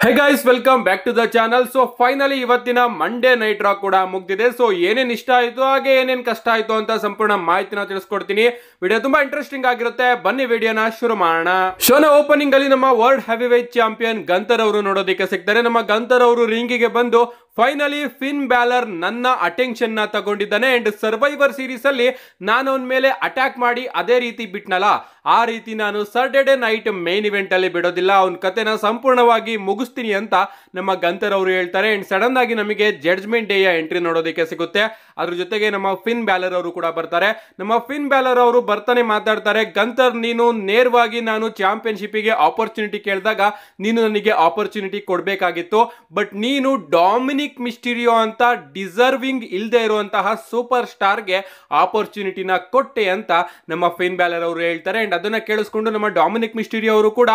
High guys, welcome back to the channel. So finally ಇವತ್ತಿನ Monday night Raw ಕೂಡ ಮುಗ್ದಿದೆ. So ಏನೇನ್ ಇಷ್ಟ ಆಯ್ತು ಹಾಗೆ ಏನೇನ್ ಕಷ್ಟ ಆಯ್ತು ಅಂತ ಸಂಪೂರ್ಣ ಮಾಹಿತಿನ ತಿಳಿಸ್ಕೊಡ್ತೀನಿ. ವಿಡಿಯೋ ತುಂಬಾ ಇಂಟ್ರೆಸ್ಟಿಂಗ್ ಆಗಿರುತ್ತೆ. ಬನ್ನಿ ವಿಡಿಯೋನ ಶುರು ಮಾಡೋಣ. ಶೋನ ಓಪನಿಂಗ್ ಅಲ್ಲಿ ನಮ್ಮ world heavy wait champion Gunther ಅವರು ನೋಡೋದಕ್ಕೆ ಸಿಗ್ತಾರೆ. ನಮ್ಮ ಗಂತರ್ ಅವರು ರಿಂಗಿಗೆ ಬಂದು ಫೈನಲಿ ಫಿನ್ ಬ್ಯಾಲರ್ ನನ್ನ ಅಟೆನ್ಷನ್ ನ ತಗೊಂಡಿದ್ದಾನೆ. ಅಂಡ್ ಸರ್ವೈವರ್ ಸೀರೀಸ್ ಅಲ್ಲಿ ನಾನು ಅವನ ಮೇಲೆ ಅಟ್ಯಾಕ್ ಮಾಡಿ ಅದೇ ರೀತಿ ಬಿಟ್ನಲ್ಲ, ಆ ರೀತಿ ನಾನು ಸಾಟರ್ಡೆ ನೈಟ್ ಮೇನ್ ಇವೆಂಟ್ ಅಲ್ಲಿ ಬಿಡೋದಿಲ್ಲ, ಅವನ ಕತೆನ ಸಂಪೂರ್ಣವಾಗಿ ಮುಗಿಸ್ತೀನಿ ಅಂತ ನಮ್ಮ ಗಂತರ್ ಅವರು ಹೇಳ್ತಾರೆ. ಅಂಡ್ ಸಡನ್ ಆಗಿ ನಮಗೆ ಜಡ್ಜ್ಮೆಂಟ್ ಡೇ ಎಂಟ್ರಿ ನೋಡೋದಕ್ಕೆ ಸಿಗುತ್ತೆ. ಅದ್ರ ಜೊತೆಗೆ ನಮ್ಮ ಫಿನ್ ಬ್ಯಾಲರ್ ಅವರು ಕೂಡ ಬರ್ತಾರೆ. ನಮ್ಮ ಫಿನ್ ಬ್ಯಾಲರ್ ಅವರು ಬರ್ತಾನೆ ಮಾತಾಡ್ತಾರೆ, ಗಂತರ್ ನೀನು ನೇರವಾಗಿ ನಾನು ಚಾಂಪಿಯನ್ಶಿಪ್ ಗೆ ಆಪರ್ಚುನಿಟಿ ಕೇಳಿದಾಗ ನೀನು ನನಗೆ ಆಪರ್ಚುನಿಟಿ ಕೊಡ್ಬೇಕಾಗಿತ್ತು, ಬಟ್ ನೀನು ಡಾಮಿನಿಕ್ ಮಿಸ್ಟೀರಿಯೋ ಅಂತ ಡಿಸರ್ವಿಂಗ್ ಇಲ್ಲದೆ ಇರುವಂತಹ ಸೂಪರ್ ಸ್ಟಾರ್ ಗೆ ಆಪರ್ಚುನಿಟಿನ ಕೊಟ್ಟೆ ಅಂತ ನಮ್ಮ ಫಿನ್ ಬ್ಯಾಲರ್ ಅವರು ಹೇಳ್ತಾರೆ. ಅಂಡ್ ಅದನ್ನ ಕೇಳಿಸ್ಕೊಂಡು ನಮ್ಮ ಡಾಮಿನಿಕ್ ಮಿಸ್ಟೀರಿಯೋ ಅವರು ಕೂಡ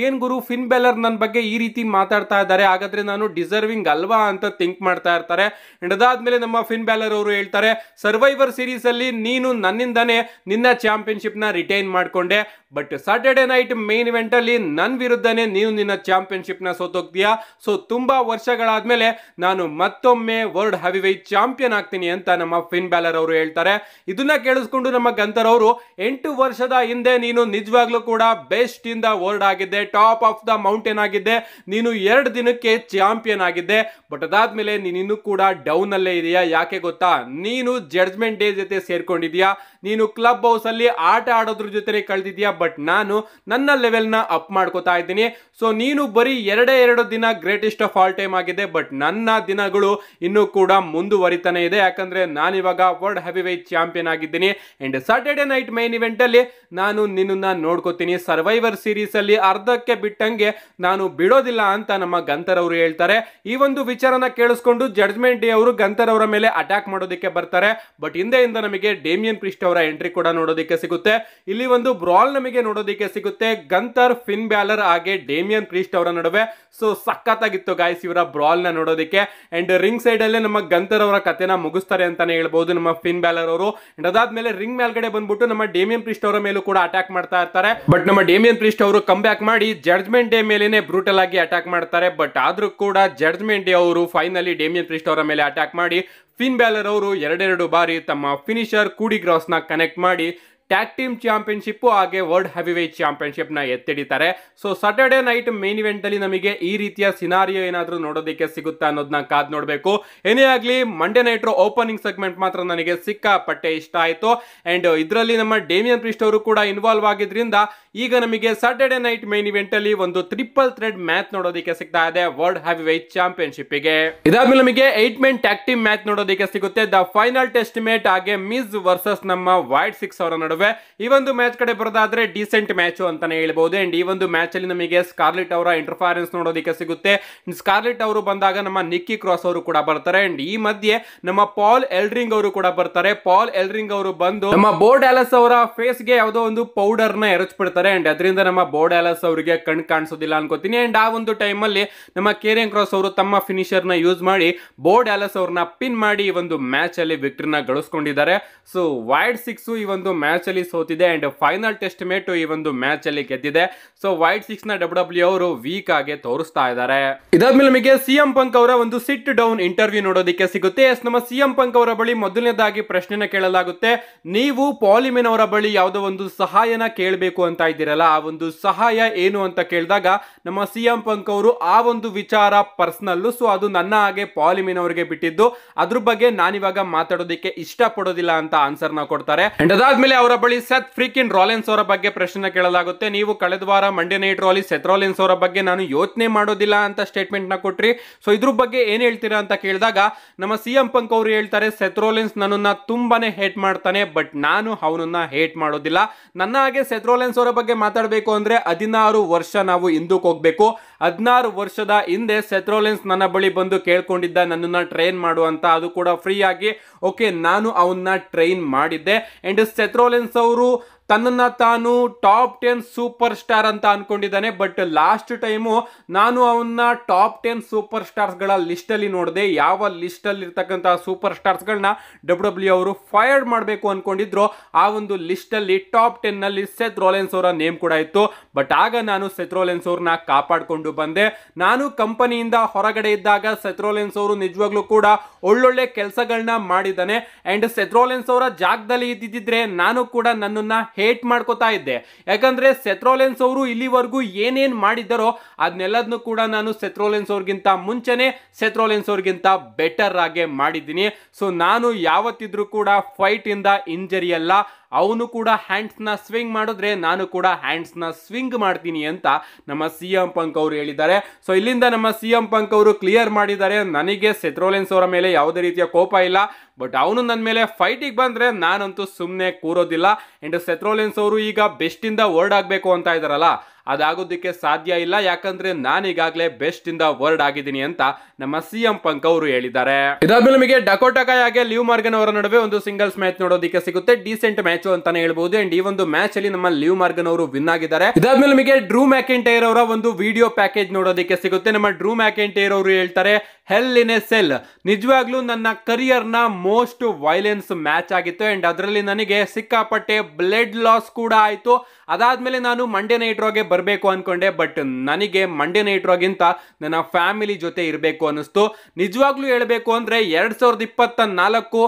ಏನ್ ಗುರು ಫಿನ್ ಬ್ಯಾಲರ್ ನನ್ನ ಬಗ್ಗೆ ಈ ರೀತಿ ಮಾತಾಡ್ತಾ ಇದ್ದಾರೆ, ಹಾಗಾದ್ರೆ ನಾನು ಡಿಸರ್ವಿಂಗ್ ಅಲ್ವಾ ಅಂತ ಥಿಂಕ್ ಮಾಡ್ತಾ ಇರ್ತಾರೆ. ಅಂಡ್ ಅದಾದ್ಮೇಲೆ ನಮ್ಮ ಫಿನ್ ಬ್ಯಾಲರ್ ಅವರು ಹೇಳ್ತಾರೆ, ಸರ್ವೈವರ್ ಸೀರೀಸ್ ಅಲ್ಲಿ ನೀನು ನನ್ನಿಂದಾನೇ ನಿನ್ನ ಚಾಂಪಿಯನ್ಶಿಪ್ ನ ರಿಟೈನ್ ಮಾಡ್ಕೊಂಡೆ, but Saturday night main event ಅಲ್ಲಿ ನನ್ನ ವಿರುದ್ಧನೇ ನೀನು ನಿನ್ನ ಚಾಂಪಿಯನ್ಶಿಪ್ ನ ಸೋತೋಗ್ತೀಯಾ. ಸೊ ತುಂಬಾ ವರ್ಷಗಳಾದ್ಮೇಲೆ ನಾನು ಮತ್ತೊಮ್ಮೆ ವರ್ಲ್ಡ್ ಹೆವಿ ವೇಟ್ ಚಾಂಪಿಯನ್ ಆಗ್ತೀನಿ ಅಂತ ನಮ್ಮ ಫಿನ್ ಬ್ಯಾಲರ್ ಅವರು ಹೇಳ್ತಾರೆ. ಇದನ್ನ ಕೇಳಿಸ್ಕೊಂಡು ನಮ್ಮ ಗಂತರ್ ಅವರು 8 ವರ್ಷದ ಹಿಂದೆ ನೀನು ನಿಜವಾಗ್ಲೂ ಕೂಡ ಬೆಸ್ಟ್ ಇನ್ ದ ವರ್ಲ್ಡ್ ಆಗಿದ್ದೆ, ಟಾಪ್ ಆಫ್ ದ ಮೌಂಟೇನ್ ಆಗಿದ್ದೆ, ನೀನು 2 ದಿನಕ್ಕೆ ಚಾಂಪಿಯನ್ ಆಗಿದ್ದೆ, ಬಟ್ ಅದಾದ್ಮೇಲೆ ನೀನು ಕೂಡ ಡೌನ್ ಅಲ್ಲೇ ಇದೆಯಾ. ಯಾಕೆ ಗೊತ್ತಾ, ನೀನು ಜಡ್ಜ್ಮೆಂಟ್ ಡೇ ಜೊತೆ ಸೇರ್ಕೊಂಡಿದ್ಯಾ, ನೀನು ಕ್ಲಬ್ ಹೌಸ್ ಅಲ್ಲಿ ಆಟ ಆಡೋದ್ರ ಜೊತೆ ಕಳೆದಿದ್ಯಾ, ಬಟ್ ನಾನು ನನ್ನ ಲೆವೆಲ್ ನ ಅಪ್ ಮಾಡ್ಕೋತಾ ಇದ್ದೀನಿ. ಸೊ ನೀನು ಬರೀ 2 ದಿನ ಗ್ರೇಟೆಸ್ಟ್ ಆಫ್ ಆಲ್ ಟೈಮ್ ಆಗಿದೆ, ಬಟ್ ನನ್ನ ದಿನಗಳು ಇನ್ನೂ ಕೂಡ ಮುಂದುವರಿತಾನೆ ಇದೆ, ಯಾಕಂದ್ರೆ ನಾನಿವಾಗ ವರ್ಲ್ಡ್ ಹೆವಿ ವೇಟ್ ಚಾಂಪಿಯನ್ ಆಗಿದ್ದೀನಿ. And Saturday night main event ಅಲ್ಲಿ ನಾನು ನಿನ್ನ ನೋಡ್ಕೋತೀನಿ, ಸರ್ವೈವರ್ ಸೀರೀಸ್ ಅಲ್ಲಿ ಅರ್ಧಕ್ಕೆ ಬಿಟ್ಟಂಗೆ ನಾನು ಬಿಡೋದಿಲ್ಲ ಅಂತ ನಮ್ಮ ಗಂತರ್ ಅವರು ಹೇಳ್ತಾರೆ. ಈ ಒಂದು ವಿಚಾರನ ಕೇಳಿಸ್ಕೊಂಡು ಜಡ್ಜ್ಮೆಂಟ್ ಡೇ ಅವರು ಗಂತರ್ ಅವರ ಮೇಲೆ ಅಟ್ಯಾಕ್ ಮಾಡೋದಕ್ಕೆ ಬರ್ತಾರೆ. ಬಟ್ ಹಿಂದೆಯಿಂದ ನಮಗೆ ಡೇಮಿಯನ್ ಪ್ರಿಸ್ಟ್ ಅವರ ಎಂಟ್ರಿ ಕೂಡ ನೋಡೋದಕ್ಕೆ ಸಿಗುತ್ತೆ. ಇಲ್ಲಿ ಒಂದು ಬ್ರಾಲ್ ನಮಗೆ ನೋಡೋದಕ್ಕೆ ಸಿಗುತ್ತೆ, ಗಂತರ್, ಫಿನ್ ಬ್ಯಾಲರ್ ಹಾಗೆ ಡೇಮಿಯನ್ ಪ್ರಿಸ್ಟ್ ಅವರ ನಡುವೆ. ಸೊ ಸಖತ್ತಾಗಿತ್ತು ಗಾಯ್ಸ್ ಇವರ ಬ್ರಾಲ್ ನ ನೋಡೋದಕ್ಕೆ. ಅಂಡ್ ರಿಂಗ್ ಸೈಡ್ ಅಲ್ಲೇ ನಮ್ಮ ಗಂತರ್ ಅವರ ಕತೆನ ಮುಗಿಸ್ತಾರೆ ಅಂತಾನೆ ಹೇಳ್ಬಹುದು ನಮ್ಮ ಫಿನ್ ಬ್ಯಾಲರ್ ಅವರು. ಅಂಡ್ ಅದಾದ್ಮೇಲೆ ರಿಂಗ್ ಮೇಲ್ಗಡೆ ಬಂದ್ಬಿಟ್ಟು ನಮ್ಮ ಡೇಮಿಯನ್ ಪ್ರಿಸ್ಟ್ ಅವರ ಮೇಲೂ ಕೂಡ ಅಟ್ಯಾಕ್ ಮಾಡ್ತಾ ಇರ್ತಾರೆ. ಬಟ್ ನಮ್ಮ ಡೇಮಿಯನ್ ಪ್ರಿಸ್ಟ್ ಅವರು ಕಮ್ ಬ್ಯಾಕ್ ಮಾಡಿ ಜಡ್ಜ್ಮೆಂಟ್ ಡೇ ಮೇಲೇನೆ ಬ್ರೂಟಲ್ ಆಗಿ ಅಟ್ಯಾಕ್ ಮಾಡ್ತಾರೆ. ಬಟ್ ಆದ್ರೂ ಕೂಡ ಜಡ್ಜ್ಮೆಂಟ್ ಡೇ ಅವರು ಫೈನಲಿ ಡೇಮಿಯನ್ ಪ್ರಿಸ್ಟ್ ಅವರ ಮೇಲೆ ಅಟ್ಯಾಕ್ ಮಾಡಿ ಫಿನ್ ಬ್ಯಾಲರ್ ಅವರು 2 ಬಾರಿ ತಮ್ಮ ಫಿನಿಶರ್ ಕೂಡಿ ಗ್ರಾಸ್ ನ ಕನೆಕ್ಟ್ ಮಾಡಿ ಟ್ಯಾಗ್ ಟೀಮ್ ಚಾಂಪಿಯನ್ಶಿಪ್ ಹಾಗೆ ವರ್ಲ್ಡ್ ಹೆವಿ ವೇಟ್ ಚಾಂಪಿಯನ್ಶಿಪ್ ನ ಎತ್ತಿಡಿತಾರೆ. So Saturday night main event ಅಲ್ಲಿ ನಮಗೆ ಈ ರೀತಿಯ ಸಿನಾರಿಯೋ ಏನಾದ್ರೂ ನೋಡೋದಕ್ಕೆ ಸಿಗುತ್ತಾ ಅನ್ನೋದನ್ನ ಕಾದ್ ನೋಡ್ಬೇಕು. ಏನೇ ಆಗ್ಲಿ ಮಂಡೇ ನೈಟ್ ಓಪನಿಂಗ್ ಸೆಗ್ಮೆಂಟ್ ಮಾತ್ರ ನನಗೆ ಸಿಕ್ಕಾಪಟ್ಟೆ ಇಷ್ಟ ಆಯ್ತು. ಅಂಡ್ ಇದರಲ್ಲಿ ನಮ್ಮ ಡೇಮಿಯನ್ ಪ್ರಿಸ್ಟ್ ಅವರು ಕೂಡ ಇನ್ವಾಲ್ವ್ ಆಗಿದ್ರಿಂದ ಈಗ ನಮಗೆ ಸಾಟರ್ಡೆ ನೈಟ್ ಮೇನ್ ಇವೆಂಟ್ ಅಲ್ಲಿ ಒಂದು ಟ್ರಿಪಲ್ ಥ್ರೆಡ್ ಮ್ಯಾಚ್ ನೋಡೋದಕ್ಕೆ ಸಿಗ್ತಾ ಇದೆ ವರ್ಲ್ಡ್ ಹೆವಿ ವೇಟ್ ಚಾಂಪಿಯನ್ಶಿಪ್ ಗೆ. ಇದಾದ್ಮೇಲೆ ನಮಗೆ 8 ಮೆನ್ ಟ್ಯಾಗ್ ಟೀಮ್ ಮ್ಯಾಚ್ ನೋಡೋದಕ್ಕೆ ಸಿಗುತ್ತೆ, ದ ಫೈನಲ್ ಟೆಸ್ಟ್ ಮೇಟ್ ಹಾಗೆ ಮಿಸ್ ವರ್ಸಸ್ ನಮ್ಮ ವೈಟ್ 6 ಅವರ ನಡುವೆ. ಈ ಒಂದು ಮ್ಯಾಚ್ ಕಡೆ ಬರೋದಾದ್ರೆ ಡೀಸೆಂಟ್ ಮ್ಯಾಚ್ ಅಂತಾನೆ ಹೇಳ್ಬಹುದು. ಅಂಡ್ ಈ ಒಂದು ಮ್ಯಾಚ್ ಅಲ್ಲಿ ನಮಗೆ ಸ್ಕಾರ್ಲೆಟ್ ಅವರ ಇಂಟರ್ಫರೆನ್ಸ್ ನೋಡೋದಕ್ಕೆ ಸಿಗುತ್ತೆ. ಸ್ಕಾರ್ಲೆಟ್ ಅವರು ಬಂದಾಗ ನಮ್ಮ ನಿಕ್ಕಿ ಕ್ರಾಸ್ ಅವರು ಕೂಡ ಬರ್ತಾರೆ. ಅಂಡ್ ಈ ಮಧ್ಯೆ ನಮ್ಮ ಪಾಲ್ ಎಲ್ರಿಂಗ್ ಅವರು ಕೂಡ ಬರ್ತಾರೆ. ಪಾಲ್ ಎಲ್ರಿಂಗ್ ಅವರು ಬಂದು ನಮ್ಮ ಬೋರ್ಡ್ ಆಲಸ್ ಅವರ ಫೇಸ್ ಗೆ ಯಾವುದೋ ಒಂದು ಪೌಡರ್ ನ ಎರಚ್ಬಿಡ್ತಾರೆ. ಅಂಡ್ ಅದರಿಂದ ನಮ್ಮ ಬೋರ್ಡ್ ಆಲಸ್ ಅವರಿಗೆ ಕಣ್ ಕಾಣಿಸೋದಿಲ್ಲ ಅನ್ಕೋತೀನಿ. ಅಂಡ್ ಆ ಒಂದು ಟೈಮ್ ಅಲ್ಲಿ ನಮ್ಮ ಕೇರಿಯನ್ ಕ್ರಾಸ್ ಅವರು ತಮ್ಮ ಫಿನಿಶರ್ ನ ಯೂಸ್ ಮಾಡಿ ಬೋರ್ಡ್ ಆಲಸ್ ಅವ್ರನ್ನ ಪಿನ್ ಮಾಡಿ ಈ ಒಂದು ಮ್ಯಾಚ್ ಅಲ್ಲಿ ವಿಕ್ಟರಿನ ಗಳಿಸ್ಕೊಂಡಿದ್ದಾರೆ. ಸೊ ವೈಟ್ 6 ಈ ಒಂದು ಮ್ಯಾಚ್ ಅಲ್ಲಿ ಸೋತಿದೆ. ಅಂಡ್ ಫೈನಲ್ ಟೆಸ್ಟ್ ಮೇಟ್ ಈ ಒಂದು ಮ್ಯಾಚ್ ಅಲ್ಲಿ ಗೆದ್ದಿದೆ. ಸೊ ವೈಟ್ 6 ನ WWE ಅವರು ವೀಕ್ ಆಗಿ ತೋರಿಸ್ತಾ ಇದ್ದಾರೆ. ಇದಾದ್ಮೇಲೆ ನಮಗೆ ಸಿಎಂ ಪಂಕ್ ಅವರ ಒಂದು ಸಿಟ್ ಡೌನ್ ಇಂಟರ್ವ್ಯೂ ನೋಡೋದಕ್ಕೆ ಸಿಗುತ್ತೆ. ನಮ್ಮ ಸಿಎಂ ಪಂಕ್ ಅವರ ಬಳಿ ಮೊದಲನೇದಾಗಿ ಪ್ರಶ್ನೆನ ಕೇಳಲಾಗುತ್ತೆ, ನೀವು ಪಾಲಿಮೆನ್ ಅವರ ಬಳಿ ಯಾವುದೋ ಒಂದು ಸಹಾಯನ ಕೇಳಬೇಕು ಅಂತ ಇದ್ದೀರಲ್ಲ, ಆ ಒಂದು ಸಹಾಯ ಏನು ಅಂತ ಕೇಳಿದಾಗ ನಮ್ಮ ಸಿಎಂ ಪಂಕ್ ಅವರು ಆ ಒಂದು ವಿಚಾರ ಪರ್ಸನಲ್, ಸೊ ಅದು ನನ್ನ ಹಾಗೆ ಪಾಲಿಮೆನ್ ಅವರಿಗೆ ಬಿಟ್ಟಿದ್ದು, ಅದ್ರ ಬಗ್ಗೆ ನಾನಿವಾಗ ಮಾತಾಡೋದಕ್ಕೆ ಇಷ್ಟ ಪಡೋದಿಲ್ಲ ಅಂತ ಆನ್ಸರ್ ನ ಕೊಡ್ತಾರೆ. ಅಂಡ್ ಅದಾದ್ಮೇಲೆ ಅವರ ಬಳಿ ಸೆತ್ ಫ್ರೀಕಿನ್ ರಾಲೆನ್ಸ್ ಅವರ ಬಗ್ಗೆ ಪ್ರಶ್ನೆ ಕೇಳಲಾಗುತ್ತೆ, ನೀವು ಕಳೆದ ವಾರ Monday night rally Seth Rollins ಅವರ ಬಗ್ಗೆ ನಾನು ಯೋಚನೆ ಮಾಡೋದಿಲ್ಲ ಅಂತ ಸ್ಟೇಟ್ಮೆಂಟ್ ನ ಕೊಟ್ರಿ, ಸೊ ಇದ್ರ ಬಗ್ಗೆ ಏನ್ ಹೇಳ್ತೀರಾ ಅಂತ ಕೇಳಿದಾಗ ನಮ್ಮ ಸಿಎಂ ಪಂಕ್ ಅವರು ಹೇಳ್ತಾರೆ, ಸೆತ್ ರಾಲೆನ್ಸ್ ನನ್ನನ್ನ ತುಂಬಾನೇ ಹೇಟ್ ಮಾಡ್ತಾನೆ, ಬಟ್ ನಾನು ಅವನನ್ನ ಹೇಟ್ ಮಾಡೋದಿಲ್ಲ. ನನ್ನ ಹಾಗೆ ಸೆತ್ ರಾಲೆನ್ಸ್ ಅವರ ಬಗ್ಗೆ ಮಾತಾಡಬೇಕು ಅಂದ್ರೆ 16 ವರ್ಷ ನಾವು ಹಿಂದಕ್ಕೆ ಹೋಗ್ಬೇಕು. 16 ವರ್ಷದ ಹಿಂದೆ ಸೆತ್ ರಾಲೆನ್ಸ್ ನನ್ನ ಬಳಿ ಬಂದು ಕೇಳ್ಕೊಂಡಿದ್ದ ನನ್ನನ್ನ ಟ್ರೈನ್ ಮಾಡು ಅಂತ, ಅದು ಕೂಡ ಫ್ರೀ ಆಗಿ. ಓಕೆ, ನಾನು ಅವನ್ನ ಟ್ರೈನ್ ಮಾಡಿದ್ದೆ. ಅಂಡ್ ಸೆತ್ ರಾಲೆನ್ಸ್ ಅವರು ತನ್ನನ್ನ ತಾನು ಟಾಪ್ 10 ಸೂಪರ್ ಸ್ಟಾರ್ ಅಂತ ಅನ್ಕೊಂಡಿದ್ದಾನೆ. ಬಟ್ ಲಾಸ್ಟ್ ಟೈಮು ನಾನು ಅವನ್ನ ಟಾಪ್ 10 ಸೂಪರ್ ಸ್ಟಾರ್ಸ್ ಗಳ ಲಿಸ್ಟ್ ಅಲ್ಲಿ ನೋಡಿದೆ. ಯಾವ ಲಿಸ್ಟ್ ಅಲ್ಲಿ ಇರ್ತಕ್ಕಂಥ ಸೂಪರ್ ಸ್ಟಾರ್ಸ್ ಗಳನ್ನ ಡಬ್ಲ್ಯೂ ಅವರು ಫೈರ್ ಮಾಡಬೇಕು ಅನ್ಕೊಂಡಿದ್ರು, ಆ ಒಂದು ಲಿಸ್ಟ್ ಅಲ್ಲಿ ಟಾಪ್ 10 ನಲ್ಲಿ ಸೆತ್ ರೋಲೆನ್ಸ್ ಅವರ ನೇಮ್ ಕೂಡ ಇತ್ತು. ಬಟ್ ಆಗ ನಾನು ಸೆತ್ ರೋಲೆನ್ಸ್ ಅವ್ರನ್ನ ಕಾಪಾಡಿಕೊಂಡು ಬಂದೆ. ನಾನು ಕಂಪನಿಯಿಂದ ಹೊರಗಡೆ ಇದ್ದಾಗ ಸೆತ್ ರೋಲೆನ್ಸ್ ಅವರು ನಿಜವಾಗ್ಲೂ ಕೂಡ ಒಳ್ಳೊಳ್ಳೆ ಕೆಲಸಗಳನ್ನ ಮಾಡಿದ್ದಾನೆ. ಅಂಡ್ ಸೆತ್ ರೋಲೆನ್ಸ್ ಅವರ ಜಾಗದಲ್ಲಿ ಇದ್ದಿದ್ರೆ ನಾನು ಕೂಡ ನನ್ನನ್ನ ಹೇಟ್ ಮಾಡ್ಕೋತಾ ಇದ್ದೆ. ಯಾಕಂದ್ರೆ ಸೆತ್ ರೋಲೆನ್ಸ್ ಅವರು ಇಲ್ಲಿವರೆಗೂ ಏನೇನ್ ಮಾಡಿದ್ದಾರೋ ಅದನ್ನೆಲ್ಲದನ್ನು ಕೂಡ ನಾನು ಸೆತ್ ರೋಲೆನ್ಸ್ ಅವ್ರಿಗಿಂತ ಮುಂಚೆನೆ ಸೆತ್ ರೋಲೆನ್ಸ್ ಅವ್ರಿಗಿಂತ ಬೆಟರ್ ಆಗಿ ಮಾಡಿದ್ದೀನಿ. ಸೊ ನಾನು ಯಾವತ್ತಿದ್ರೂ ಕೂಡ ಫೈಟ್ ಇಂದ ಇಂಜರಿ ಅಲ್ಲ, ಅವನು ಕೂಡ ಹ್ಯಾಂಡ್ಸ್ ನ ಸ್ವಿಂಗ್ ಮಾಡಿದ್ರೆ ನಾನು ಕೂಡ ಹ್ಯಾಂಡ್ಸ್ ನ ಸ್ವಿಂಗ್ ಮಾಡ್ತೀನಿ ಅಂತ ನಮ್ಮ CM ಪಂಕ್ ಅವರು ಹೇಳಿದ್ದಾರೆ. ಸೊ ಇಲ್ಲಿಂದ ನಮ್ಮ CM ಪಂಕ್ ಅವರು ಕ್ಲಿಯರ್ ಮಾಡಿದ್ದಾರೆ, ನನಗೆ ಸೆತ್ ರೋಲೆನ್ಸ್ ಅವರ ಮೇಲೆ ಯಾವುದೇ ರೀತಿಯ ಕೋಪ ಇಲ್ಲ, ಬಟ್ ಅವನು ನನ್ನ ಮೇಲೆ ಫೈಟಿಗೆ ಬಂದ್ರೆ ನಾನಂತೂ ಸುಮ್ಮನೆ ಕೂರೋದಿಲ್ಲ. ಅಂಡ್ ಸೆತ್ ರೋಲೆನ್ಸ್ ಅವರು ಈಗ ಬೆಸ್ಟ್ ಇಂದ ವರ್ಡ್ ಆಗಬೇಕು ಅಂತ ಇದಾರಲ್ಲ, ಅದಾಗೋದಕ್ಕೆ ಸಾಧ್ಯ ಇಲ್ಲ. ಯಾಕಂದ್ರೆ ನಾನೀಗಾಗಲೇ ಬೆಸ್ಟ್ ಇಂದ ವರ್ಡ್ ಆಗಿದ್ದೀನಿ ಅಂತ ನಮ್ಮ CM ಪಂಕ್ ಅವರು ಹೇಳಿದ್ದಾರೆ. ಇದಾದ್ಮೇಲೆ ನಮಗೆ ಡಕೋಟಾ ಕಾಯ್ ಹಾಗೆ ಲಿವ್ ಮಾರ್ಗನ್ ಅವರ ನಡುವೆ ಒಂದು ಸಿಂಗಲ್ಸ್ ಮ್ಯಾಚ್ ನೋಡೋದಕ್ಕೆ ಸಿಗುತ್ತೆ. ಡೀಸೆಂಟ್ ಮ್ಯಾಚ್ ಅಂತಾನೆ ಹೇಳ್ಬಹುದು. ಅಂಡ್ ಈ ಒಂದು ಮ್ಯಾಚ್ ಅಲ್ಲಿ ನಮ್ಮ ಲಿವ್ ಮಾರ್ಗನ್ ಅವರು ವಿನ್ ಆಗಿದ್ದಾರೆ. ಇದಾದ್ಮೇಲೆ ನಮಗೆ ಡ್ರೂ ಮ್ಯಾಕೆಂಟೈರ್ ಅವರ ಒಂದು ವಿಡಿಯೋ ಪ್ಯಾಕೇಜ್ ನೋಡೋದಕ್ಕೆ ಸಿಗುತ್ತೆ. ನಮ್ಮ ಡ್ರೂ ಮ್ಯಾಕೆಂಟೈರ್ ಅವರು ಹೇಳ್ತಾರೆ, ಹೆಲ್ ಇನ್ ಎ ಸೆಲ್ ನಿಜವಾಗ್ಲೂ ನನ್ನ ಕರಿಯರ್ ನ ಮೋಸ್ಟ್ ವೈಲೆನ್ಸ್ ಮ್ಯಾಚ್ ಆಗಿತ್ತು. ಅಂಡ್ ಅದರಲ್ಲಿ ನನಗೆ ಸಿಕ್ಕಾಪಟ್ಟೆ ಬ್ಲಡ್ ಲಾಸ್ ಕೂಡ ಆಯ್ತು. ಅದಾದ್ಮೇಲೆ ನಾನು ಮಂಡೇ ನೈಟ್ ರಾಗೆ ಬರಬೇಕು ಅನ್ಕೊಂಡೆ, ಬಟ್ ನನಗೆ ಮಂಡೇ ನೈಟ್ ರಾಗಿಂತ ನನ್ನ ಫ್ಯಾಮಿಲಿ ಜೊತೆ ಇರಬೇಕು ಅನಿಸ್ತು. ನಿಜವಾಗ್ಲೂ ಹೇಳ್ಬೇಕು ಅಂದ್ರೆ 2024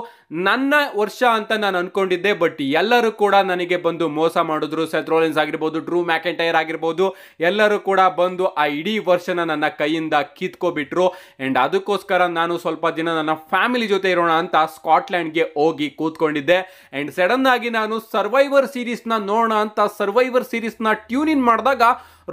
ನನ್ನ ವರ್ಷ ಅಂತ ನಾನು ಅನ್ಕೊಂಡಿದ್ದೆ, ಬಟ್ ಎಲ್ಲರೂ ಕೂಡ ನನಗೆ ಬಂದು ಮೋಸ ಮಾಡಿದ್ರು. ಸೆತ್ ರೋಲೆನ್ಸ್ ಆಗಿರ್ಬೋದು, ಡ್ರೂ ಮ್ಯಾಕೆಂಟೈರ್ ಆಗಿರ್ಬೋದು, ಎಲ್ಲರೂ ಕೂಡ ಬಂದು ಆ ಇಡೀ ವರ್ಷನ ನನ್ನ ಕೈಯಿಂದ ಕಿತ್ಕೊಬಿಟ್ರು. ಅಂಡ್ ಅದಕ್ಕೋಸ್ಕರ ನಾನು ಸ್ವಲ್ಪ ದಿನ ನನ್ನ ಫ್ಯಾಮಿಲಿ ಜೊತೆ ಇರೋಣ ಅಂತ ಸ್ಕಾಟ್ಲ್ಯಾಂಡ್ಗೆ ಹೋಗಿ ಕೂತ್ಕೊಂಡಿದ್ದೆ. ಅಂಡ್ ಸಡನ್ ಆಗಿ ನಾನು ಸರ್ವೈವರ್ ಸೀರೀಸ್ ನ ನೋಡೋಣ ಅಂತ ಸರ್ವೈವರ್ ಸೀರೀಸ್ ನ ಟ್ಯೂನ್ ಇನ್ ಮಾಡಿದಾಗ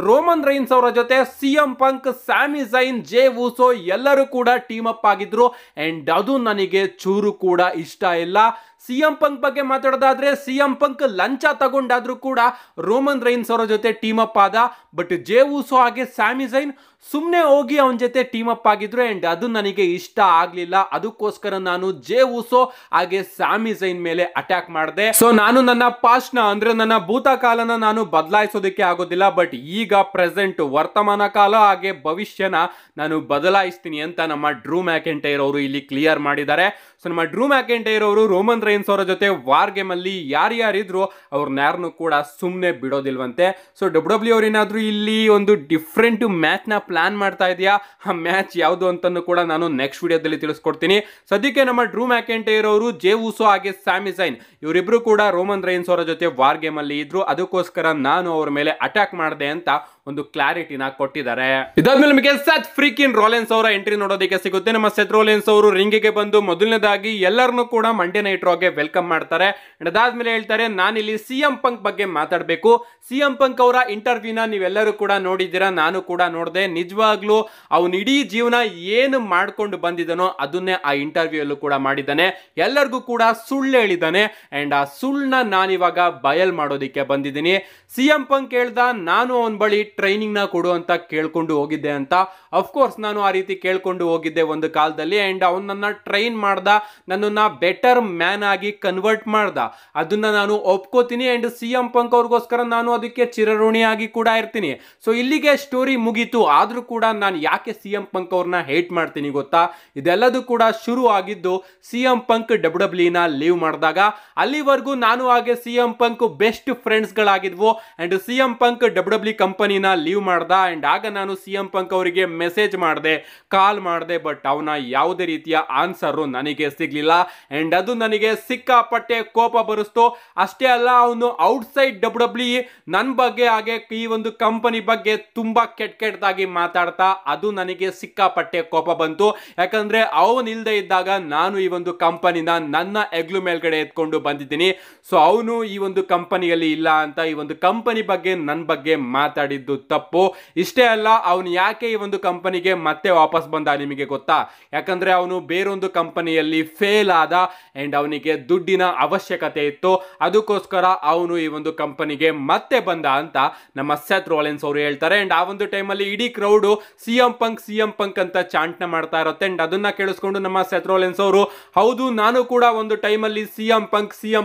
ರೋಮನ್ ರೈನ್ಸ್ ಅವರ ಜೊತೆ CM ಪಂಕ್, ಸ್ಯಾಮಿ ಝೈನ್, ಜೇ ಊಸೋ ಎಲ್ಲರೂ ಕೂಡ ಟೀಮ್ ಅಪ್ ಆಗಿದ್ರು. ಅಂಡ್ ಅದು ನನಗೆ ಚೂರು ಕೂಡ ಇಷ್ಟ ಇಲ್ಲ. CM ಪಂಕ್ ಬಗ್ಗೆ ಮಾತಾಡೋದಾದ್ರೆ CM ಪಂಕ್ ಲಂಚ ತಗೊಂಡಾದ್ರೂ ಕೂಡ ರೋಮನ್ ರೈನ್ಸ್ ಅವರ ಜೊತೆ ಟೀಮ್ ಅಪ್ ಆದ. ಬಟ್ ಜೇ ಊಸೋ ಹಾಗೆ ಸ್ಯಾಮಿ ಝೈನ್ ಸುಮ್ಮನೆ ಹೋಗಿ ಅವನ ಜೊತೆ ಟೀಮ್ ಅಪ್ ಆಗಿದ್ರು. ಅಂಡ್ ಅದು ನನಗೆ ಇಷ್ಟ ಆಗ್ಲಿಲ್ಲ. ಅದಕ್ಕೋಸ್ಕರ ನಾನು ಜೇ ಊಸೋ ಹಾಗೆ ಸ್ಯಾಮಿ ಝೈನ್ ಮೇಲೆ ಅಟ್ಯಾಕ್ ಮಾಡಿದೆ. ಸೊ ನಾನು ನನ್ನ ಪಾಸ್ಟ್ ನ ಅಂದ್ರೆ ನನ್ನ ಭೂತಕಾಲನ ನಾನು ಬದಲಾಯಿಸೋದಕ್ಕೆ ಆಗೋದಿಲ್ಲ, ಬಟ್ ಈಗ ಪ್ರೆಸೆಂಟ್ ವರ್ತಮಾನ ಕಾಲ ಹಾಗೆ ಭವಿಷ್ಯನ ನಾನು ಬದಲಾಯಿಸ್ತೀನಿ ಅಂತ ನಮ್ಮ ಡ್ರೂ ಮ್ಯಾಕೆಂಟೈರ್ ಅವರು ಇಲ್ಲಿ ಕ್ಲಿಯರ್ ಮಾಡಿದ್ದಾರೆ. ಸೊ ನಮ್ಮ ಡ್ರೂ ಮ್ಯಾಕೆಂಟೈರ್ ಅವರು ರೋಮನ್ ರೈನ್ಸ್ ಅವರ ಜೊತೆ ವಾರ್ ಗೇಮ್ ಅಲ್ಲಿ ಯಾರ್ಯಾರಿದ್ರು ಅವ್ರನ್ನ ಯಾರನ್ನು ಕೂಡ ಸುಮ್ಮನೆ ಬಿಡೋದಿಲ್ವಂತೆ. ಸೊ ಡಬ್ಲ್ಯೂ ಅವ್ರು ಏನಾದ್ರು ಇಲ್ಲಿ ಒಂದು ಡಿಫ್ರೆಂಟ್ ಮ್ಯಾಚ್ ನ ಪ್ಲಾನ್ ಮಾಡ್ತಾ ಇದೆಯಾ, ಆ ಮ್ಯಾಚ್ ಯಾವುದು ಅಂತನೂ ಕೂಡ ನಾನು ನೆಕ್ಸ್ಟ್ ವಿಡಿಯೋದಲ್ಲಿ ತಿಳಿಸ್ಕೊಡ್ತೀನಿ. ಸದ್ಯಕ್ಕೆ ನಮ್ಮ ಡ್ರೂ ಮ್ಯಾಕೆಂಟೈರ್ ಅವರು ಜೇ ಊಸೋ ಹಾಗೆ ಸ್ಯಾಮಿ ಝೈನ್ ಇವರಿಬ್ರು ಕೂಡ ರೋಮನ್ ರೈನ್ಸ್ ಅವರ ಜೊತೆ ವಾರ್ ಗೇಮ್ ಅಲ್ಲಿ ಇದ್ರು. ಅದಕ್ಕೋಸ್ಕರ ನಾನು ಅವ್ರ ಮೇಲೆ ಅಟ್ಯಾಕ್ ಮಾಡಿದೆ ಅಂತ ಒಂದು ಕ್ಲಾರಿಟಿನ ಕೊಟ್ಟಿದ್ದಾರೆ. ಇದಾದ್ಮೇಲೆ ನಮಗೆ ಸೆತ್ ಫ್ರೀಕಿನ್ ರೋಲೆನ್ಸ್ ಅವರ ಎಂಟ್ರಿ ನೋಡೋದಕ್ಕೆ ಸಿಗುತ್ತೆ. ನಮ್ಮ ಸೆತ್ ರೋಲೆನ್ಸ್ ಅವರು ರಿಂಗಿಗೆ ಬಂದು ಮೊದಲನೇದಾಗಿ ಎಲ್ಲರನ್ನು ಕೂಡ ಮಂಡೇ ನೈಟ್ ರಾಗೆ ವೆಲ್ಕಮ್ ಮಾಡ್ತಾರೆ. ಅದಾದ್ಮೇಲೆ ಹೇಳ್ತಾರೆ, ನಾನಿಲ್ಲಿ CM ಪಂಕ್ ಬಗ್ಗೆ ಮಾತಾಡಬೇಕು. CM ಪಂಕ್ ಅವರ ಇಂಟರ್ವ್ಯೂನ ನೀವೆಲ್ಲರೂ ಕೂಡ ನೋಡಿದ್ದೀರಾ, ನಾನು ಕೂಡ ನೋಡಿದೆ. ನಿಜವಾಗ್ಲೂ ಅವನು ಇಡೀ ಜೀವನ ಏನು ಮಾಡ್ಕೊಂಡು ಬಂದಿದ್ದಾನೋ ಅದನ್ನೇ ಆ ಇಂಟರ್ವ್ಯೂ ಅಲ್ಲೂ ಕೂಡ ಮಾಡಿದ್ದಾನೆ. ಎಲ್ಲರಿಗೂ ಕೂಡ ಸುಳ್ಳು ಹೇಳಿದ್ದಾನೆ. ಅಂಡ್ ಆ ಸುಳ್ಳನ್ನ ನಾನಿವಾಗ ಬಯಲ್ ಮಾಡೋದಿಕ್ಕೆ ಬಂದಿದ್ದೀನಿ. CM ಪಂಕ್ ಹೇಳ್ದ, ನಾನು ಅವನ ಬಳಿ ಟ್ರೈನಿಂಗ್ ನ ಕೊಡು ಅಂತ ಕೇಳ್ಕೊಂಡು ಹೋಗಿದ್ದೆ ಅಂತ. ಅಫ್ಕೋರ್ಸ್ ನಾನು ಆ ರೀತಿ ಕೇಳ್ಕೊಂಡು ಹೋಗಿದ್ದೆ ಒಂದು ಕಾಲದಲ್ಲಿ. ಅಂಡ್ ಅವನನ್ನ ಟ್ರೈನ್ ಮಾಡ್ದ, ನನ್ನನ್ನ ಬೆಟರ್ ಮ್ಯಾನ್ ಆಗಿ ಕನ್ವರ್ಟ್ ಮಾಡ್ದ, ಅದನ್ನ ನಾನು ಒಪ್ಕೋತೀನಿ. ಅಂಡ್ CM ಪಂಕ್ ಅವ್ರಿಗೋಸ್ಕರ ನಾನು ಅದಕ್ಕೆ ಚಿರಋಣಿಯಾಗಿ ಕೂಡ ಇರ್ತೀನಿ. ಸೊ ಇಲ್ಲಿಗೆ ಸ್ಟೋರಿ ಮುಗೀತು. ಆದ್ರೂ ಕೂಡ ನಾನು ಯಾಕೆ CM ಪಂಕ್ ಅವ್ರನ್ನ ಹೇಟ್ ಮಾಡ್ತೀನಿ ಗೊತ್ತಾ? ಇದೆಲ್ಲದೂ ಕೂಡ ಶುರು ಆಗಿದ್ದು CM ಪಂಕ್ ಡಬ್ಲ್ಯೂ ನ ಲೀವ್ ಮಾಡಿದಾಗ. ಅಲ್ಲಿವರೆಗೂ ನಾನು ಹಾಗೆ CM ಪಂಕ್ ಬೆಸ್ಟ್ ಫ್ರೆಂಡ್ಸ್ ಗಳಾಗಿದ್ವು. ಅಂಡ್ CM ಪಂಕ್ ಡಬ್ಲ್ಯೂ ಕಂಪನಿನ ಲೀವ್ ಮಾಡ್ದ. ಅಂಡ್ ಆಗ ನಾನು CM ಪಂಕ್ ಅವರಿಗೆ ಮೆಸೇಜ್ ಮಾಡಿದೆ, ಕಾಲ್ ಮಾಡಿದೆ, ಬಟ್ ಅವನ ಯಾವುದೇ ರೀತಿಯ ಆನ್ಸರ್ ನನಗೆ ಸಿಗ್ಲಿಲ್ಲ. ಅಂಡ್ ಅದು ನನಗೆ ಸಿಕ್ಕಾಪಟ್ಟೆ ಕೋಪ ಬರುಸ್ತು. ಅಷ್ಟೇ ಅಲ್ಲ, ಅವನು ಔಟ್ಸೈಡ್ ಡಬ್ಲ್ಯೂ ನನ್ನ ಬಗ್ಗೆ ಹಾಗೆ ಈ ಒಂದು ಕಂಪನಿ ಬಗ್ಗೆ ತುಂಬಾ ಕೆಟ್ಟದಾಗಿ ಮಾತಾಡ್ತಾ, ಅದು ನನಗೆ ಸಿಕ್ಕಾಪಟ್ಟೆ ಕೋಪ ಬಂತು. ಯಾಕಂದ್ರೆ ಅವನು ಇಲ್ದೇ ಇದ್ದಾಗ ನಾನು ಈ ಒಂದು ಕಂಪನಿನ ನನ್ನ ಎಗ್ಲು ಮೇಲ್ಗಡೆ ಎತ್ಕೊಂಡು ಬಂದಿದ್ದೀನಿ. ಸೊ ಅವನು ಈ ಒಂದು ಕಂಪನಿಯಲ್ಲಿ ಇಲ್ಲ ಅಂತ ಈ ಒಂದು ಕಂಪನಿ ಬಗ್ಗೆ ನನ್ನ ಬಗ್ಗೆ ಮಾತಾಡಿದ್ದು ತಪ್ಪು. ಇಷ್ಟೇ ಅಲ್ಲ, ಅವನು ಯಾಕೆ ಈ ಒಂದು ಕಂಪನಿಗೆ ಮತ್ತೆ ವಾಪಸ್ ಬಂದ ನಿಮಗೆ ಗೊತ್ತಾ? ಯಾಕಂದ್ರೆ ಅವನು ಬೇರೊಂದು ಕಂಪನಿಯಲ್ಲಿ ಫೇಲ್ ಆದ ಅಂಡ್ ಅವನಿಗೆ ದುಡ್ಡಿನ ಅವಶ್ಯಕತೆ ಇತ್ತು, ಅದಕ್ಕೋಸ್ಕರ ಅವನು ಈ ಒಂದು ಕಂಪನಿಗೆ ಮತ್ತೆ ಬಂದ ಅಂತ ನಮ್ಮ ಸೆತ್ ರೋಲೆನ್ಸ್ ಅವರು ಹೇಳ್ತಾರೆ. ಅಂಡ್ ಆ ಒಂದು ಟೈಮಲ್ಲಿ ಇಡೀ ಕ್ರೌಡ್ ಸಿಎಂ ಪಂಕ್ ಅಂತ ಚಾಂಟ್ನ ಮಾಡ್ತಾ ಇರುತ್ತೆ. ಅಂಡ್ ಅದನ್ನ ಕೇಳಿಸ್ಕೊಂಡು ನಮ್ಮ ಸೆತ್ ರೋಲೆನ್ಸ್ ಅವರು, ಹೌದು ನಾನು ಕೂಡ ಒಂದು ಟೈಮಲ್ಲಿ ಸಿಎಂ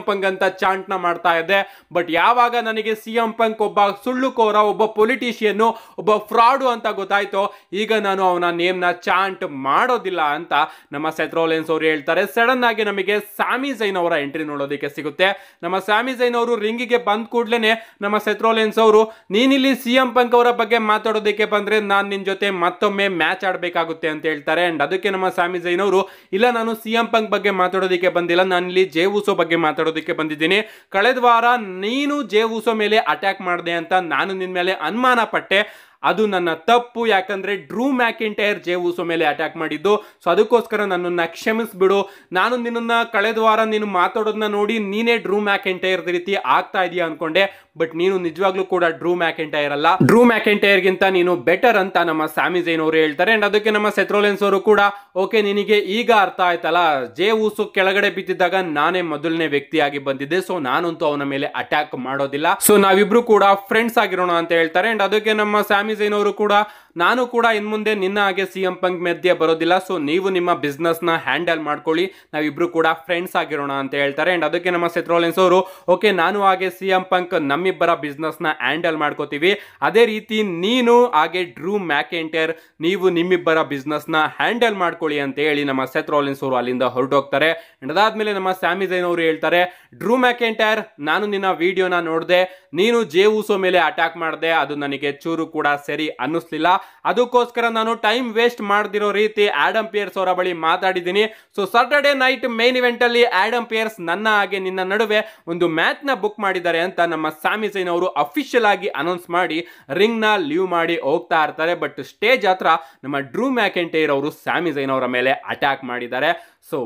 ಪಂಕ್ ಅಂತ ಚಾಂಟ್ನ ಮಾಡ್ತಾ ಇದ್ದೆ, ಬಟ್ ಯಾವಾಗ ನನಗೆ ಸಿಎಂ ಪಂಕ್ ಒಬ್ಬ ಸುಳ್ಳುಕೋರ, ಒಬ್ಬ ಪೊಲಿಟಿಷಿಯನ್, ಒಬ್ಬ ಫ್ರಾಡು ಅಂತ ಗೊತ್ತಾಯ್ತು, ಈಗ ನಾನು ಅವನ ನೇಮ್ ನ ಚಾಂಟ್ ಮಾಡೋದಿಲ್ಲ ಅಂತ ನಮ್ಮ ಸೆತ್ ರೋಲೆನ್ಸ್ ಅವರು ಹೇಳ್ತಾರೆ. ಸಡನ್ ಆಗಿ ನಮಗೆ ಸ್ಯಾಮಿ ಝೈನ್ ಅವರ ಎಂಟ್ರಿ ನೋಡೋದಕ್ಕೆ ಸಿಗುತ್ತೆ. ನಮ್ಮ ಸ್ಯಾಮಿ ಝೈನ್ ಅವರು ರಿಂಗಿಗೆ ಬಂದ ಕೂಡಲೇ ನಮ್ಮ ಸೆತ್ ರೋಲೆನ್ಸ್ ಅವರು, ನೀನಿಲ್ಲಿ ಸಿಎಂ ಪಂಕ್ ಅವರ ಬಗ್ಗೆ ಮಾತಾಡೋದಕ್ಕೆ ಬಂದ್ರೆ ನಾನು ನಿನ್ ಜೊತೆ ಮತ್ತೊಮ್ಮೆ ಮ್ಯಾಚ್ ಆಡಬೇಕಾಗುತ್ತೆ ಅಂತ ಹೇಳ್ತಾರೆ. ಅಂಡ್ ಅದಕ್ಕೆ ನಮ್ಮ ಸ್ಯಾಮಿ ಝೈನ್ ಅವರು, ಇಲ್ಲ ನಾನು ಸಿಎಂ ಪಂಕ್ ಬಗ್ಗೆ ಮಾತಾಡೋದಕ್ಕೆ ಬಂದಿಲ್ಲ, ನಾನು ಇಲ್ಲಿ ಜೇ ಉಸೋ ಬಗ್ಗೆ ಮಾತಾಡೋದಕ್ಕೆ ಬಂದಿದ್ದೀನಿ. ಕಳೆದ ವಾರ ನೀನು ಜೇ ಉಸೋ ಮೇಲೆ ಅಟ್ಯಾಕ್ ಮಾಡಿದೆ ಅಂತ ನಾನು ನಿನ್ ಮೇಲೆ ಅನುಮಾನ ಪಟ್ಟೆ, ಅದು ನನ್ನ ತಪ್ಪು. ಯಾಕಂದ್ರೆ ಡ್ರೂ ಮ್ಯಾಕಿಂಟೈರ್ ಜೇ ಉಸೋ ಮೇಲೆ ಅಟ್ಯಾಕ್ ಮಾಡಿದ್ದು, ಸೊ ಅದಕ್ಕೋಸ್ಕರ ನನ್ನನ್ನು ಕ್ಷಮಿಸ್ಬಿಡು. ನಾನು ನಿನ್ನನ್ನ ಕಳೆದ ವಾರ ನೀನು ಮಾತಾಡೋದನ್ನ ನೋಡಿ ನೀನೇ ಡ್ರೂ ಮ್ಯಾಕಿಂಟೈರ್ ರೀತಿ ಆಗ್ತಾ ಇದೀಯ ಅನ್ಕೊಂಡೆ, ಬಟ್ ನೀನು ನಿಜವಾಗ್ಲೂ ಕೂಡ ಡ್ರೂ ಮ್ಯಾಕಿಂಟೈರ್ ಅಲ್ಲ, ಡ್ರೂ ಮ್ಯಾಕಿಂಟೈರ್ ಗಿಂತ ನೀನು ಬೆಟರ್ ಅಂತ ನಮ್ಮ ಸ್ಯಾಮಿ ಝೈನ್ ಅವರು ಹೇಳ್ತಾರೆ. ಅಂಡ್ ಅದಕ್ಕೆ ನಮ್ಮ ಸೆತ್ ರೋಲೆನ್ಸ್ ಅವರು ಕೂಡ, ಓಕೆ ನಿನಗೆ ಈಗ ಅರ್ಥ ಆಯ್ತಲ್ಲ, ಜೇ ಉಸೋ ಕೆಳಗಡೆ ಬಿದ್ದಿದ್ದಾಗ ನಾನೇ ಮೊದಲನೇ ವ್ಯಕ್ತಿಯಾಗಿ ಬಂದಿದ್ದೆ, ಸೊ ನಾನಂತೂ ಅವನ ಮೇಲೆ ಅಟ್ಯಾಕ್ ಮಾಡೋದಿಲ್ಲ, ಸೊ ನಾವಿಬ್ರು ಕೂಡ ಫ್ರೆಂಡ್ಸ್ ಆಗಿರೋಣ ಅಂತ ಹೇಳ್ತಾರೆ. ಅಂಡ್ ಅದಕ್ಕೆ ನಮ್ಮ ಸ್ಯಾಮಿ ಝೈನ್ ಅವರು ಕೂಡ, ನಾನು ಕೂಡ ಇನ್ ಮುಂದೆ ನಿನ್ನ ಹಾಗೆ ಸಿಎಂ ಪಂಕ್ ಮಧ್ಯೆ ಬರೋದಿಲ್ಲ, ಸೊ ನೀವು ನಿಮ್ಮ ಬಿಸ್ನೆಸ್ ನ ಹ್ಯಾಂಡಲ್ ಮಾಡ್ಕೊಳ್ಳಿ, ನಾವಿಬ್ರು ಕೂಡ ಫ್ರೆಂಡ್ಸ್ ಆಗಿರೋಣ ಅಂತ ಹೇಳ್ತಾರೆ. ಅಂಡ್ ಅದಕ್ಕೆ ನಮ್ಮ ಸೆತ್ ರೋಲೆನ್ಸ್ ಅವರು, ಓಕೆ ನಾನು ಹಾಗೆ ಸಿಎಂ ಪಂಕ್ ನಮ್ಮಿಬ್ಬರ ಬಿಸ್ನೆಸ್ ನ ಹ್ಯಾಂಡಲ್ ಮಾಡ್ಕೋತೀವಿ, ಅದೇ ರೀತಿ ನೀನು ಹಾಗೆ ಡ್ರೂ ಮ್ಯಾಕಿಂಟೈರ್ ನೀವು ನಿಮ್ಮಿಬ್ಬರ ಬಿಸ್ನೆಸ್ ನ ಹ್ಯಾಂಡಲ್ ಮಾಡ್ಕೊಳ್ಳಿ ಅಂತ ಹೇಳಿ ನಮ್ಮ ಸೆತ್ ರೋಲೆನ್ಸ್ ಅವರು ಅಲ್ಲಿಂದ ಹೊರಟೋಗ್ತಾರೆ. ಅಂಡ್ ಅದಾದ್ಮೇಲೆ ನಮ್ಮ ಸ್ಯಾಮಿ ಝೈನ್ ಅವರು ಹೇಳ್ತಾರೆ, ಡ್ರೂ ಮ್ಯಾಕಿಂಟೈರ್ ನಾನು ನಿನ್ನ ವಿಡಿಯೋನ ನೋಡಿದೆ, ನೀನು ಜೇ ಉಸೋ ಮೇಲೆ ಅಟ್ಯಾಕ್ ಮಾಡಿದೆ, ಅದು ನನಗೆ ಚೂರು ಕೂಡ ಸರಿ ಅನ್ನಿಸ್ಲಿಲ್ಲ, ಅದಕ್ಕೋಸ್ಕರ ನಾನು ಟೈಮ್ ವೇಸ್ಟ್ ಮಾಡದಿರೋ ರೀತಿ ಆಡಮ್ ಪಿಯರ್ಸ್ ಅವರ ಬಳಿ ಮಾತಾಡಿದ್ದೀನಿ. So Saturday night main event ಅಲ್ಲಿ ಆಡಮ್ ಪಿಯರ್ಸ್ ನನ್ನ ಹಾಗೆ ನಿನ್ನ ನಡುವೆ ಒಂದು ಮ್ಯಾಚ್ ನ ಬುಕ್ ಮಾಡಿದ್ದಾರೆ ಅಂತ ನಮ್ಮ ಸ್ಯಾಮಿ ಝೈನ್ ಅವರು ಅಫಿಷಿಯಲ್ ಆಗಿ ಅನೌನ್ಸ್ ಮಾಡಿ ರಿಂಗ್ ನ ಲೀವ್ ಮಾಡಿ ಹೋಗ್ತಾ ಇರ್ತಾರೆ. ಬಟ್ ಸ್ಟೇಜ್ ಹತ್ರ ನಮ್ಮ ಡ್ರೂ ಮ್ಯಾಕಿಂಟೈರ್ ಅವರು ಸ್ಯಾಮಿ ಝೈನ್ ಅವರ ಮೇಲೆ ಅಟ್ಯಾಕ್ ಮಾಡಿದ್ದಾರೆ. ಸೊ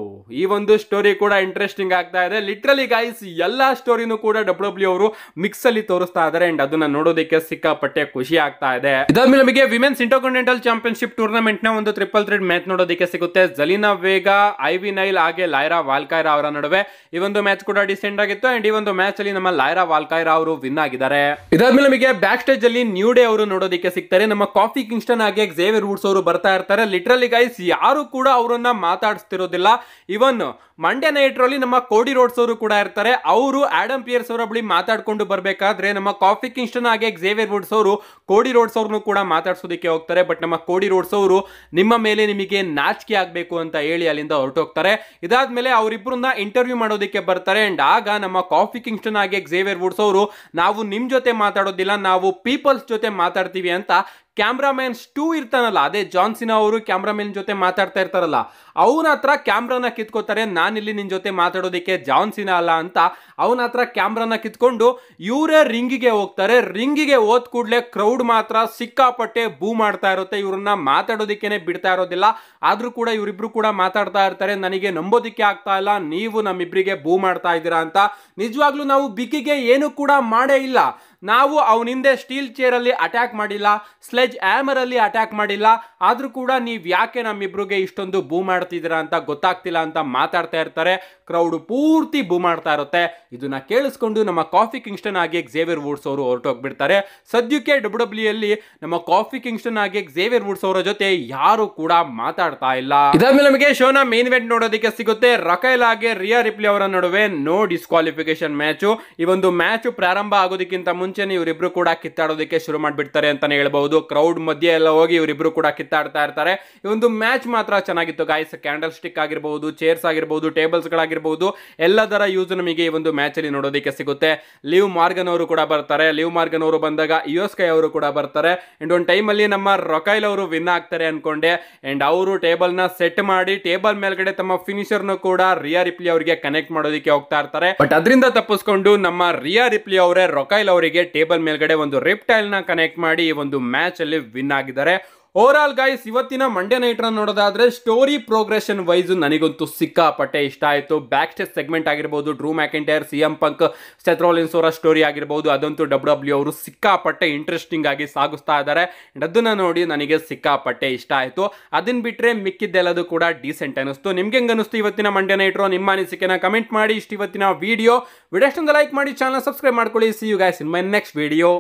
ಈ ಒಂದು ಸ್ಟೋರಿ ಕೂಡ ಇಂಟ್ರೆಸ್ಟಿಂಗ್ ಆಗ್ತಾ ಇದೆ. ಲಿಟ್ರಲಿ ಗೈಸ್ ಎಲ್ಲಾ ಸ್ಟೋರಿನೂ ಕೂಡ ಡಬ್ಲ್ಯೂ ಅವರು ಮಿಕ್ಸ್ ಅಲ್ಲಿ ತೋರಿಸ್ತಾ ಇದ್ದಾರೆ ಅಂಡ್ ಅದನ್ನ ನೋಡೋದಕ್ಕೆ ಸಿಕ್ಕಾಪಟ್ಟೆ ಖುಷಿ ಆಗ್ತಾ ಇದೆ. ಇದಾದ್ಮೇಲೆ ನಮಗೆ ವಿಮೆನ್ಸ್ ಇಂಟರ್ಕಾಂಟಿನೆಂಟಲ್ ಚಾಂಪಿಯನ್ಶಿಪ್ ಟೂರ್ನಮೆಂಟ್ ನ ಒಂದು ಟ್ರಿಪಲ್ ಥ್ರೆಡ್ ಮ್ಯಾಚ್ ನೋಡೋದಕ್ಕೆ ಸಿಗುತ್ತೆ. ಜಲೀನಾ ವೇಗಾ, ಐವಿ ನೈಲ್ ಹಾಗೆ ಲೈರಾ ವಾಲ್ಕೈರಾ ಅವರ ನಡುವೆ ಈ ಒಂದು ಮ್ಯಾಚ್ ಕೂಡ ಡಿಸೆಂಡ್ ಆಗಿತ್ತು ಅಂಡ್ ಈ ಒಂದು ಮ್ಯಾಚ್ ಅಲ್ಲಿ ನಮ್ಮ ಲೈರಾ ವಾಲ್ಕೈರಾ ಅವರು ವಿನ್ ಆಗಿದ್ದಾರೆ. ಇದಾದ್ಮೇಲೆ ನಮಗೆ ಬ್ಯಾಕ್ ಸ್ಟೇಜ್ ಅಲ್ಲಿ ನ್ಯೂ ಡೇ ಅವರು ನೋಡೋದಕ್ಕೆ ಸಿಗ್ತಾರೆ. ನಮ್ಮ ಕಾಫಿ ಕಿಂಗ್ಸ್ಟನ್ ಹಾಗೆ ಝೇವಿಯರ್ ವುಡ್ಸ್ ಅವರು ಬರ್ತಾ ಇರ್ತಾರೆ. ಲಿಟ್ರಲಿ ಗೈಸ್ ಯಾರು ಕೂಡ ಅವರನ್ನ ಮಾತಾಡಿಸ್ತಿರೋದಿಲ್ಲ. ಇವನ್ ಮಂಡ್ಯ ನೈಟ್ ರಲ್ಲಿ ನಮ್ಮ ಕೋಡಿ ರೋಡ್ಸ್ ಅವರು ಕೂಡ ಇರ್ತಾರೆ. ಅವರು ಆಡಮ್ ಪಿಯರ್ಸ್ ಅವರ ಬಳಿ ಮಾತಾಡ್ಕೊಂಡು ಬರ್ಬೇಕಾದ್ರೆ ನಮ್ಮ ಕಾಫಿ ಕಿಂಗ್ಸ್ಟನ್ ಹಾಗೆ ಝೇವಿಯರ್ ವುಡ್ಸ್ ಅವರು ಕೋಡಿ ರೋಡ್ಸ್ ಅವ್ರನ್ನು ಕೂಡ ಮಾತಾಡ್ಸೋದಕ್ಕೆ ಹೋಗ್ತಾರೆ. ಬಟ್ ನಮ್ಮ ಕೋಡಿ ರೋಡ್ಸ್ ಅವರು ನಿಮ್ಮ ಮೇಲೆ ನಿಮಗೆ ನಾಚಿಕೆ ಆಗ್ಬೇಕು ಅಂತ ಹೇಳಿ ಅಲ್ಲಿಂದ ಹೊರಟೋಗ್ತಾರೆ. ಇದಾದ್ಮೇಲೆ ಅವರಿಬ್ಬರನ್ನ ಇಂಟರ್ವ್ಯೂ ಮಾಡೋದಕ್ಕೆ ಬರ್ತಾರೆ ಅಂಡ್ ಆಗ ನಮ್ಮ ಕಾಫಿ ಕಿಂಗ್ಸ್ಟನ್ ಹಾಗೆ ಝೇವಿಯರ್ ವುಡ್ಸ್ ಅವರು, ನಾವು ನಿಮ್ ಜೊತೆ ಮಾತಾಡೋದಿಲ್ಲ, ನಾವು ಪೀಪಲ್ಸ್ ಜೊತೆ ಮಾತಾಡ್ತೀವಿ ಅಂತ ಕ್ಯಾಮ್ರಾಮನ್ ಸ್ಟೂ ಇರ್ತಾನಲ್ಲ, ಅದೇ ಜಾನ್ಸಿನಾ ಅವರು ಕ್ಯಾಮ್ರಾಮನ್ ಜೊತೆ ಮಾತಾಡ್ತಾ ಇರ್ತಾರಲ್ಲ, ಅವನ ಹತ್ರ ಕ್ಯಾಮ್ರಾನ ಕಿತ್ಕೋತಾರೆ. ನಾನಿಲ್ಲಿ ನಿನ್ ಜೊತೆ ಮಾತಾಡೋದಕ್ಕೆ ಜಾನ್ಸಿನಾ ಅಲ್ಲ ಅಂತ ಅವನ ಹತ್ರ ಕ್ಯಾಮ್ರಾನ ಕಿತ್ಕೊಂಡು ಇವರೇ ರಿಂಗಿಗೆ ಹೋಗ್ತಾರೆ. ರಿಂಗಿಗೆ ಹೋದ್ ಕೂಡಲೇ ಕ್ರೌಡ್ ಮಾತ್ರ ಸಿಕ್ಕಾಪಟ್ಟೆ ಬೂ ಮಾಡ್ತಾ ಇರುತ್ತೆ, ಇವ್ರನ್ನ ಮಾತಾಡೋದಕ್ಕೇನೆ ಬಿಡ್ತಾ ಇರೋದಿಲ್ಲ. ಆದ್ರೂ ಕೂಡ ಇವರಿಬ್ರು ಕೂಡ ಮಾತಾಡ್ತಾ ಇರ್ತಾರೆ. ನನಗೆ ನಂಬೋದಿಕ್ಕೆ ಆಗ್ತಾ ಇಲ್ಲ, ನೀವು ನಮ್ಮಿಬ್ರಿಗೆ ಬೂ ಮಾಡ್ತಾ ಇದ್ದೀರಾ ಅಂತ. ನಿಜವಾಗ್ಲೂ ನಾವು ಬಿಕ್ಕಿಗೆ ಏನು ಕೂಡ ಮಾಡೇ ಇಲ್ಲ, ನಾವು ಅವನ ಹಿಂದೆ ಸ್ಟೀಲ್ ಚೇರ್ ಅಲ್ಲಿ ಅಟ್ಯಾಕ್ ಮಾಡಿಲ್ಲ, ಸ್ಲೆಜ್ ಹ್ಯಾಮರ್ ಅಲ್ಲಿ ಅಟ್ಯಾಕ್ ಮಾಡಿಲ್ಲ, ಆದ್ರೂ ಕೂಡ ನೀವ್ ಯಾಕೆ ನಮ್ಮಿಬ್ರಿಗೆ ಇಷ್ಟೊಂದು ಬೂ ಮಾಡ್ತಿದ್ದೀರಾ ಅಂತ ಗೊತ್ತಾಗ್ತಿಲ್ಲ ಅಂತ ಮಾತಾಡ್ತಾ ಇರ್ತಾರೆ. ಕ್ರೌಡ್ ಪೂರ್ತಿ ಬೂ ಮಾಡ್ತಾ ಇರುತ್ತೆ. ಇದನ್ನ ಕೇಳಿಸ್ಕೊಂಡು ನಮ್ಮ ಕಾಫಿ ಕಿಂಗ್ಸ್ಟನ್ ಹಾಗೆ ಝೇವಿಯರ್ ವುಡ್ಸ್ ಅವರು ಹೊರಟೋಗ್ಬಿಡ್ತಾರೆ. ಸದ್ಯಕ್ಕೆ ಡಬ್ಲ್ಯೂ ಅಲ್ಲಿ ನಮ್ಮ ಕಾಫಿ ಕಿಂಗ್ಸ್ಟನ್ ಹಾಗೆ ಝೇವಿಯರ್ ವುಡ್ಸ್ ಅವರ ಜೊತೆ ಯಾರು ಕೂಡ ಮಾತಾಡ್ತಾ ಇಲ್ಲ. ಇದಾದ್ಮೇಲೆ ನಮಗೆ ಶೋನ ಮೇನ್ ಇವೆಂಟ್ ನೋಡೋದಕ್ಕೆ ಸಿಗುತ್ತೆ. ರಕೈಲ್ ಹಾಗೆ ರಿಯಾ ರಿಪ್ಲಿ ಅವರ ನಡುವೆ ನೋ ಡಿಸ್ಕ್ವಾಲಿಫಿಕೇಶನ್ ಮ್ಯಾಚ್. ಈ ಒಂದು ಮ್ಯಾಚ್ ಪ್ರಾರಂಭ ಆಗೋದಕ್ಕಿಂತ ಮುಂಚೆನೆ ಇವರಿಬ್ರು ಕೂಡ ಕಿತ್ತಾಡೋದಕ್ಕೆ ಶುರು ಮಾಡ್ಬಿಡ್ತಾರೆ ಅಂತಾನೆ ಹೇಳ್ಬಹುದು. ಕ್ರೌಡ್ ಮಧ್ಯೆ ಎಲ್ಲ ಹೋಗಿ ಇವರಿಬ್ರು ಕೂಡ ಕಿತ್ತಾಡ್ತಾ ಇರ್ತಾರೆ. ಈ ಒಂದು ಮ್ಯಾಚ್ ಮಾತ್ರ ಚೆನ್ನಾಗಿತ್ತು ಗಾಯ್ಸ್. ಕ್ಯಾಂಡಲ್ ಸ್ಟಿಕ್ ಆಗಿರಬಹುದು, ಚೇರ್ಸ್ ಆಗಿರಬಹುದು, ಟೇಬಲ್ಸ್ ಗಳಾಗಿರಬಹುದು, ಎಲ್ಲದರ ಯೂಸ್ ನಮಗೆ ಈ ಒಂದು ಮ್ಯಾಚ್ ಅಲ್ಲಿ ನೋಡೋದಕ್ಕೆ ಸಿಗುತ್ತೆ. ಲಿವ್ ಮಾರ್ಗನ್ ಅವರು ಕೂಡ ಬರ್ತಾರೆ. ಲಿವ್ ಮಾರ್ಗನ್ ಅವರು ಬಂದಾಗ ಇಯೋಸ್ಕೈ ಅವರು ಕೂಡ ಬರ್ತಾರೆ. ಅಂಡ್ ಒಂದು ಟೈಮ್ ಅಲ್ಲಿ ನಮ್ಮ ರೊಕೈಲ್ ಅವರು ವಿನ್ ಆಗ್ತಾರೆ ಅನ್ಕೊಂಡೆ ಅಂಡ್ ಅವರು ಟೇಬಲ್ ನ ಸೆಟ್ ಮಾಡಿ ಟೇಬಲ್ ಮೇಲ್ಗಡೆ ತಮ್ಮ ಫಿನಿಶರ್ ನು ಕೂಡ ರಿಯಾ ರಿಪ್ಲಿ ಅವರಿಗೆ ಕನೆಕ್ಟ್ ಮಾಡೋದಕ್ಕೆ ಹೋಗ್ತಾ ಇರ್ತಾರೆ. ಬಟ್ ಅದರಿಂದ ತಪ್ಪಿಸ್ಕೊಂಡು ನಮ್ಮ ರಿಯಾ ರಿಪ್ಲಿ ಅವರೇ ರೊಕೈಲ್ ಅವರಿಗೆ ಟೇಬಲ್ ಮೇಲ್ಗಡೆ ಒಂದು ರಿಪ್ಟೈಲ್ ನ ಕನೆಕ್ಟ್ ಮಾಡಿ ಈ ಒಂದು ಮ್ಯಾಚ್ ಅಲ್ಲಿ ವಿನ್ ಆಗಿದ್ದಾರೆ. ಓವರ್ ಆಲ್ ಗೈಸ್ ಇವತ್ತಿನ ಮಂಡ್ಯ ನೈಟ್ ರನ್ ನೋಡೋದಾದ್ರೆ ಸ್ಟೋರಿ ಪ್ರೋಗ್ರೆಷನ್ ವೈಸ್ ನನಗಂತೂ ಸಿಕ್ಕಾಪಟ್ಟೆ ಇಷ್ಟ ಆಯಿತು. ಬ್ಯಾಕ್ ಸ್ಟೇಜ್ ಸೆಗ್ಮೆಂಟ್ ಆಗಿರ್ಬೋದು, Drew McIntyre, CM ಪಂಕ್, Seth Rollins ಅವರ ಸ್ಟೋರಿ ಆಗಿರ್ಬೋದು, ಅದಂತೂ WWE ಅವರು ಸಿಕ್ಕಾಪಟ್ಟೆ ಇಂಟ್ರೆಸ್ಟಿಂಗ್ ಆಗಿ ಸಾಗಿಸ್ತಾ ಇದ್ದಾರೆ. ಅದನ್ನ ನೋಡಿ ನನಗೆ ಸಿಕ್ಕಾಪಟ್ಟೆ ಇಷ್ಟ ಆಯಿತು. ಅದನ್ನ ಬಿಟ್ಟರೆ ಮಿಕ್ಕಿದ್ದೆಲ್ಲದು ಕೂಡ ಡೀಸೆಂಟ್ ಅನಿಸ್ತು. ನಿಮ್ಗೆ ಹೆಂಗೆ ಅನಿಸ್ತು ಇವತ್ತಿನ ಮಂಡ್ಯ ನೈಟ್ ರನ್? ನಿಮ್ಮ ಅನಿಸಿಕೆನ ಕಮೆಂಟ್ ಮಾಡಿ. ಇವತ್ತಿನ ವಿಡಿಯೋ ಇಷ್ಟ ಲೈಕ್ ಮಾಡಿ, ಚಾನಲ್ ಸಬ್ಸ್ಕ್ರೈಬ್ ಮಾಡ್ಕೊಳ್ಳಿ. See you guys in my next video.